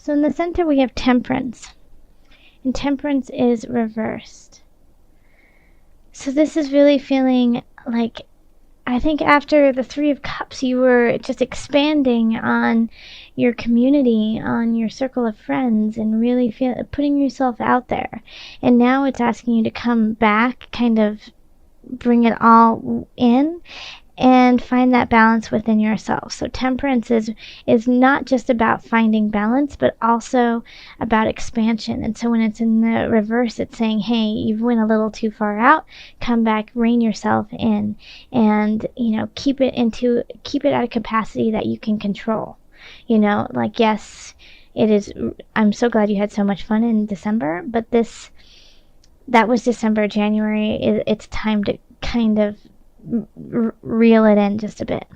So in the center we have Temperance, and Temperance is reversed. So this is really feeling like, I think after the Three of Cups, you were just expanding on your community, on your circle of friends, and really putting yourself out there. And now it's asking you to come back, kind of bring it all in, and find that balance within yourself. So Temperance is not just about finding balance, but also about expansion. And so when it's in the reverse, it's saying, hey, you've went a little too far out, come back, rein yourself in, and keep it at a capacity that you can control. Like, yes, it is, I'm so glad you had so much fun in December, but that was December. January, it's time to kind of reel it in just a bit.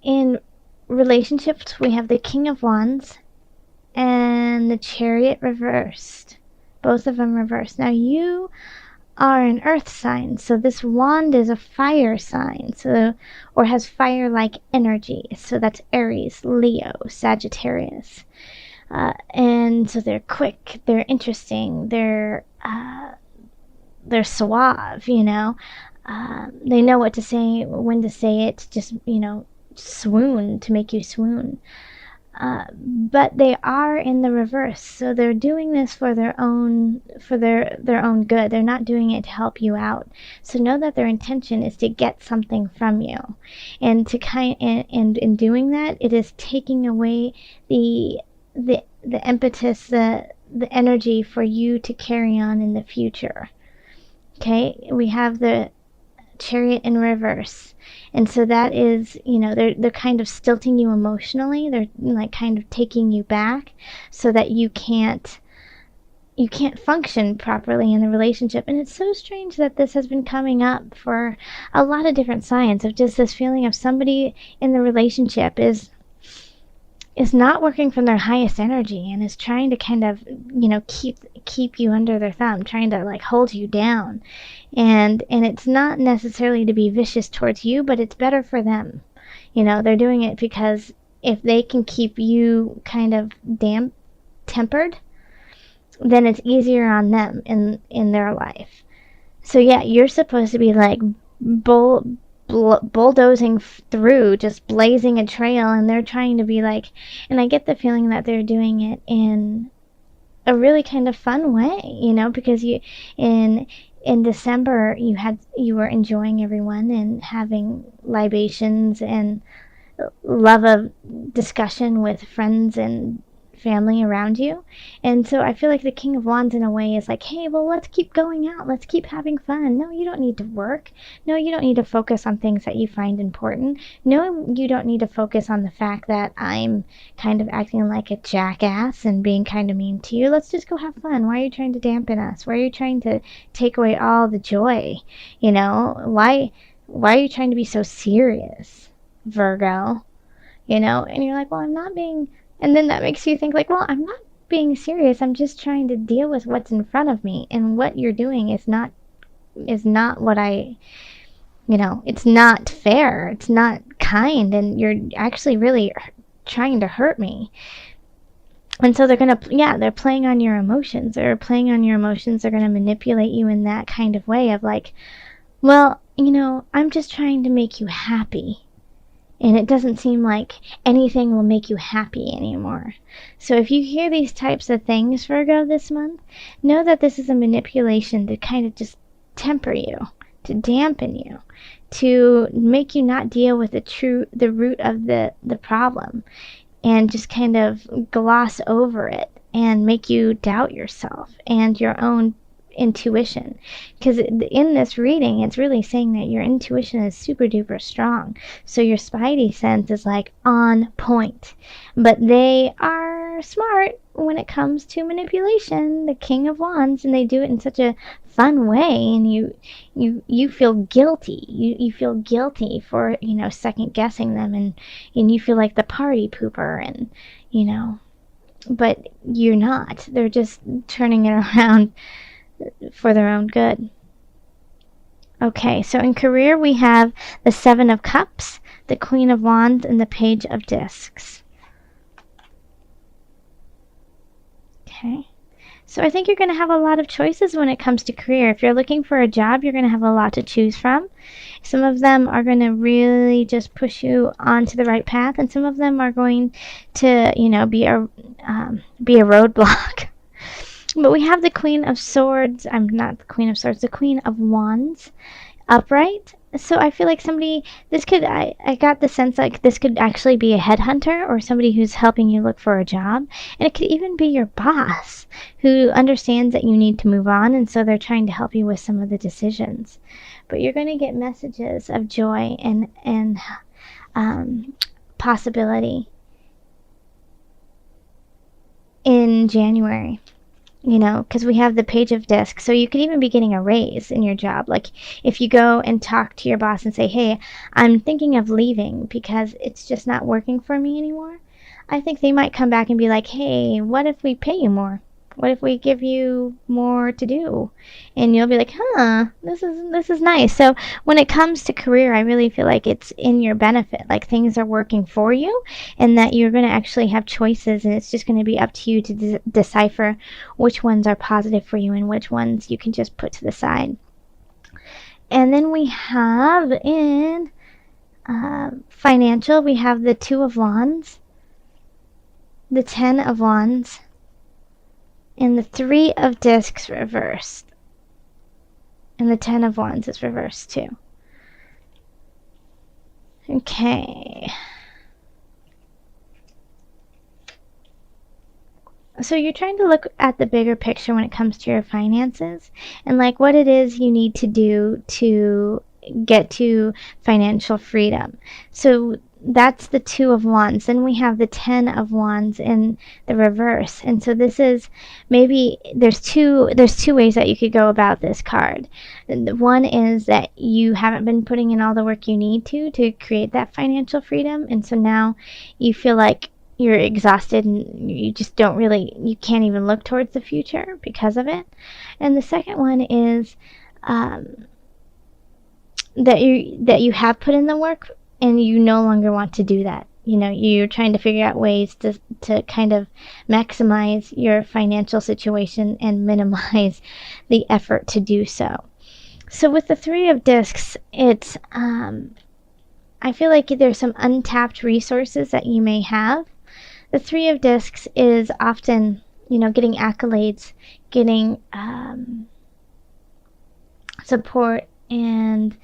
In relationships, we have the King of Wands and the Chariot reversed. Both of them reversed. Now you are an earth sign, so this wand is a fire sign, or has fire-like energy. So that's Aries, Leo, Sagittarius. And so they're quick, they're interesting, they're suave, they know what to say, when to say it, just, swoon, to make you swoon. But they are in the reverse, so they're doing this for their own good. They're not doing it to help you out. So know that their intention is to get something from you, and and in doing that, it is taking away the impetus, the energy for you to carry on in the future. Okay, we have the Chariot in reverse, and so that is, they're kind of stilting you emotionally. They're like kind of taking you back so that you can't function properly in the relationship. And it's so strange that this has been coming up for a lot of different signs, of just this feeling of somebody in the relationship is not working from their highest energy, and is trying to kind of, keep you under their thumb, trying to like hold you down. And it's not necessarily to be vicious towards you, but it's better for them. They're doing it because if they can keep you kind of tempered, then it's easier on them in their life. So yeah, you're supposed to be like bulldozing through, just blazing a trail, and they're trying to be like, and I get the feeling that they're doing it in a really kind of fun way, because in December you were enjoying everyone and having libations and love of discussion with friends and family around you. And so I feel like the King of Wands in a way is like, hey, well, let's keep going out, let's keep having fun. No, you don't need to work. No, you don't need to focus on things that you find important. No, you don't need to focus on the fact that I'm kind of acting like a jackass and being kind of mean to you. Let's just go have fun. Why are you trying to dampen us? Why are you trying to take away all the joy? Why are you trying to be so serious, Virgo? And you're like, well, I'm not being. And then that makes you think like, well, I'm not being serious. I'm just trying to deal with what's in front of me. And what you're doing is not what it's not fair. It's not kind. And you're actually really trying to hurt me. And so they're playing on your emotions. They're playing on your emotions. They're going to manipulate you in that kind of way of like, well, I'm just trying to make you happy. And it doesn't seem like anything will make you happy anymore. So if you hear these types of things, Virgo, this month, know that this is a manipulation to kind of just temper you, to dampen you, to make you not deal with the root of the problem, and just kind of gloss over it and make you doubt yourself and your own intuition. Because in this reading, it's really saying that your intuition is super duper strong, so your spidey sense is like on point. But they are smart when it comes to manipulation, the King of Wands, and they do it in such a fun way, and you feel guilty. You feel guilty for second guessing them, and you feel like the party pooper, and but you're not. They're just turning it around for their own good. Okay, so in career we have the Seven of Cups, the Queen of Wands, and the Page of Discs. Okay. So I think you're going to have a lot of choices when it comes to career. If you're looking for a job, you're going to have a lot to choose from. Some of them are going to really just push you onto the right path, and some of them are going to, be a roadblock. But we have the Queen of Swords. I'm not the Queen of Swords. The Queen of Wands upright. So I feel like I got the sense like this could actually be a headhunter or somebody who's helping you look for a job. And it could even be your boss who understands that you need to move on, and so they're trying to help you with some of the decisions. But you're going to get messages of joy and possibility in January. Because we have the Page of Discs. So you could even be getting a raise in your job. Like if you go and talk to your boss and say, hey, I'm thinking of leaving because it's just not working for me anymore. I think they might come back and be like, hey, what if we pay you more? What if we give you more to do? And you'll be like, this is nice. So when it comes to career, I really feel like it's in your benefit. Like things are working for you, and that you're going to actually have choices, and it's just going to be up to you to decipher which ones are positive for you and which ones you can just put to the side. And then we have in financial, we have the Two of Wands, the Ten of Wands, and the Three of Discs reversed. And the Ten of Wands is reversed too. Okay. So you're trying to look at the bigger picture when it comes to your finances and like what it is you need to do to get to financial freedom. So that's the Two of Wands. Then we have the Ten of Wands in the reverse. And so this is maybe there's two ways that you could go about this card. One is that you haven't been putting in all the work you need to create that financial freedom, and so now you feel like you're exhausted and you just you can't even look towards the future because of it. And the second one is that you have put in the work and you no longer want to do that. You're trying to figure out ways to kind of maximize your financial situation and minimize the effort to do so. So with the Three of Discs, it's I feel like there's some untapped resources that you may have. The Three of Discs is often, getting accolades, getting support, and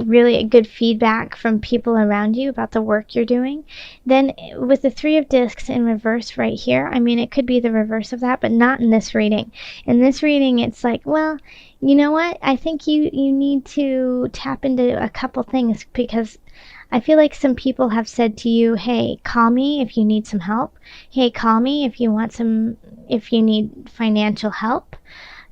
really good feedback from people around you about the work you're doing. Then with the Three of Discs in reverse right here, it could be the reverse of that, but not in this reading. In this reading, it's like, well, you know what? I think you need to tap into a couple things, because I feel like some people have said to you, hey, call me if you need some help. Hey, call me if you need financial help.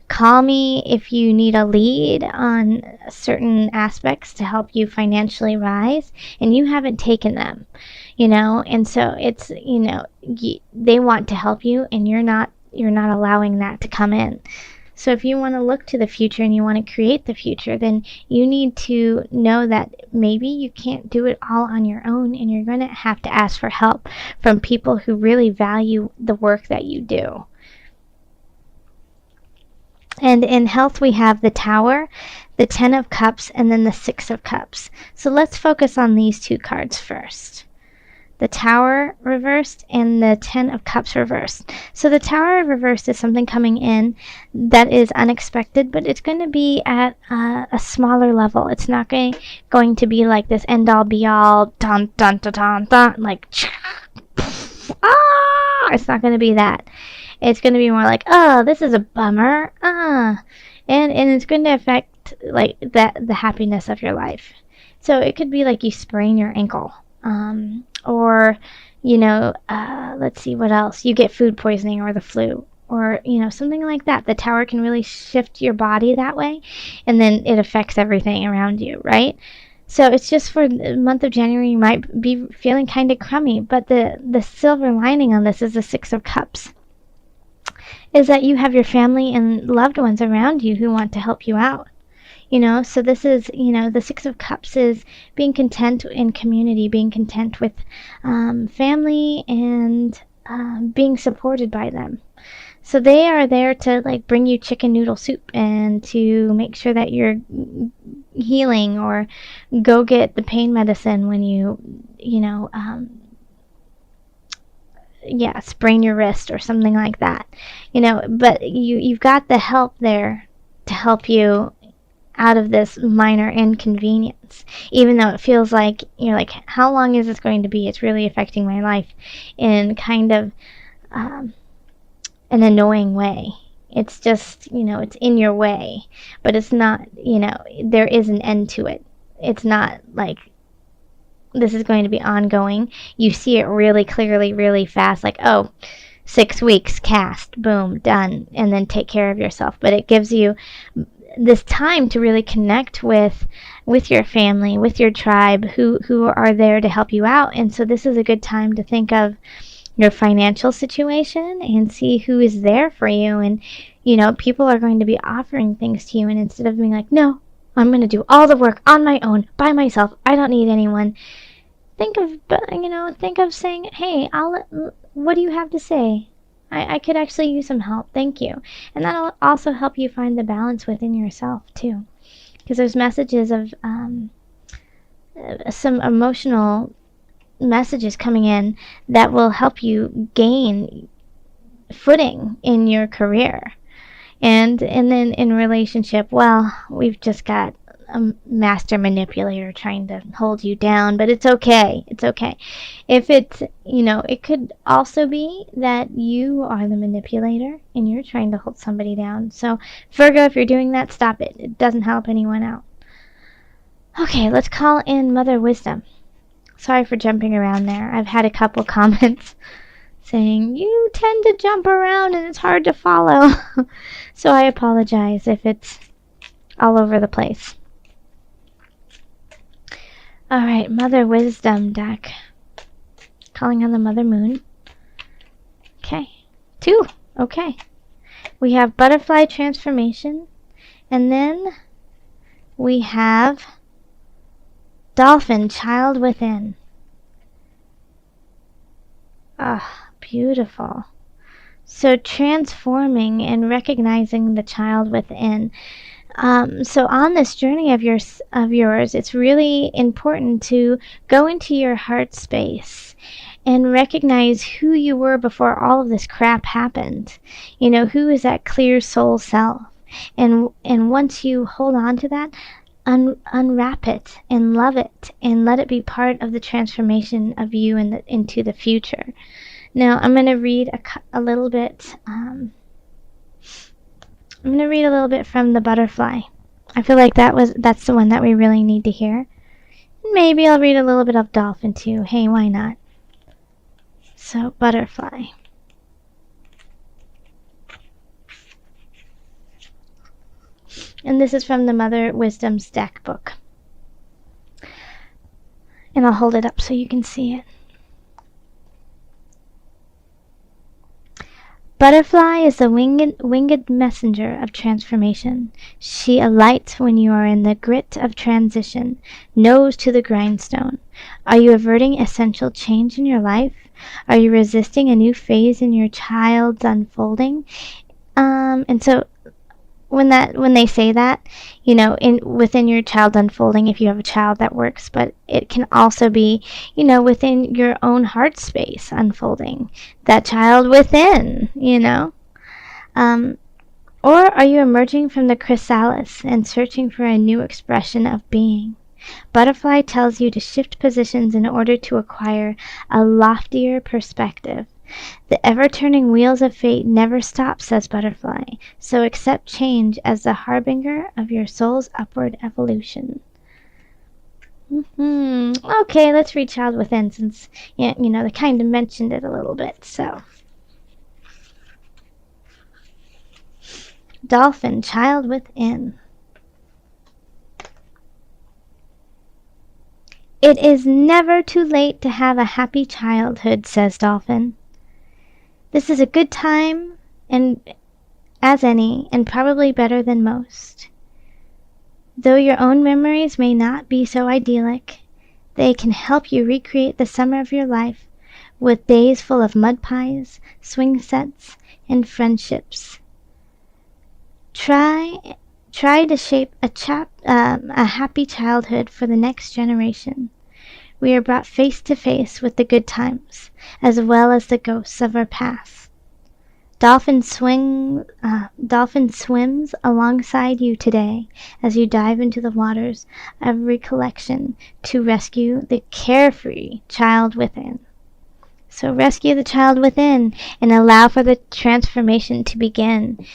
Call me if you need a lead on certain aspects to help you financially rise, and you haven't taken them, and so it's, they want to help you, and you're not allowing that to come in. So if you want to look to the future and you want to create the future, then you need to know that maybe you can't do it all on your own, and you're going to have to ask for help from people who really value the work that you do. And in health, we have the Tower, the Ten of Cups, and then the Six of Cups. So let's focus on these two cards first. The Tower reversed and the Ten of Cups reversed. So the Tower reversed is something coming in that is unexpected, but it's going to be at a smaller level. It's not going to be like this end-all, be-all, dun, dun, dun, dun, dun, like, it's not going to be that. It's going to be more like, oh, this is a bummer, and it's going to affect like the happiness of your life. So it could be like you sprain your ankle, or let's see what else. You get food poisoning or the flu, or something like that. The Tower can really shift your body that way, and then it affects everything around you, right? So it's just for the month of January, you might be feeling kind of crummy, but the silver lining on this is the Six of Cups. Is that you have your family and loved ones around you who want to help you out. So this is, the Six of Cups is being content in community, being content with family, and being supported by them. So they are there to like bring you chicken noodle soup and to make sure that you're healing, or go get the pain medicine when yeah, sprain your wrist or something like that. But you've got the help there to help you out of this minor inconvenience, even though it feels like you're like, how long is this going to be? It's really affecting my life in kind of an annoying way. It's just, it's in your way, but it's not, there is an end to it. It's not like this is going to be ongoing. You see it really clearly, really fast, like, oh, 6 weeks, cast, boom, done, and then take care of yourself. But it gives you this time to really connect with your family, with your tribe, who are there to help you out. And so this is a good time to think of your financial situation and see who is there for you. And people are going to be offering things to you, and instead of being like, no, I'm going to do all the work on my own by myself, I don't need anyone, think of saying, hey, what do you have to say? I could actually use some help, thank you. And that'll also help you find the balance within yourself too, because there's messages of some emotional messages coming in that will help you gain footing in your career. And then in relationship, well, we've just got a master manipulator trying to hold you down, but it's okay. It's okay. If it's, it could also be that you are the manipulator and you're trying to hold somebody down. So Virgo, if you're doing that, stop it. It doesn't help anyone out. Okay, let's call in Mother Wisdom. Sorry for jumping around there. I've had a couple comments saying, you tend to jump around and it's hard to follow. So I apologize if it's all over the place. Alright, Mother Wisdom deck. Calling on the Mother Moon. Okay. 2. Okay. We have Butterfly Transformation. And then we have Dolphin, Child Within. Ah, beautiful. So transforming and recognizing the child within. So on this journey of yours, it's really important to go into your heart space and recognize who you were before all of this crap happened. Who is that clear soul self? And once you hold on to that, unwrap it and love it and let it be part of the transformation of you into the future. Now I'm going to read a little bit. I'm going to read a little bit from the Butterfly. I feel like that's the one that we really need to hear. Maybe I'll read a little bit of Dolphin too. Hey, why not? So Butterfly. And this is from the Mother Wisdom's deck book. And I'll hold it up so you can see it. Butterfly is the winged messenger of transformation. She alights when you are in the grit of transition, nose to the grindstone. Are you averting essential change in your life? Are you resisting a new phase in your child's unfolding? And so when they say that, within your child unfolding, if you have a child, that works, but it can also be, within your own heart space unfolding, that child within, or are you emerging from the chrysalis and searching for a new expression of being? Butterfly tells you to shift positions in order to acquire a loftier perspective. The ever-turning wheels of fate never stop, says Butterfly, so accept change as the harbinger of your soul's upward evolution. Okay, let's read Child Within, since, they kind of mentioned it a little bit, so. Dolphin, Child Within. It is never too late to have a happy childhood, says Dolphin. This is a good time, and as any, and probably better than most. Though your own memories may not be so idyllic, they can help you recreate the summer of your life with days full of mud pies, swing sets, and friendships. Try to shape a happy childhood for the next generation. We are brought face to face with the good times, as well as the ghosts of our past. Dolphin swims alongside you today as you dive into the waters of recollection to rescue the carefree child within. So rescue the child within and allow for the transformation to begin.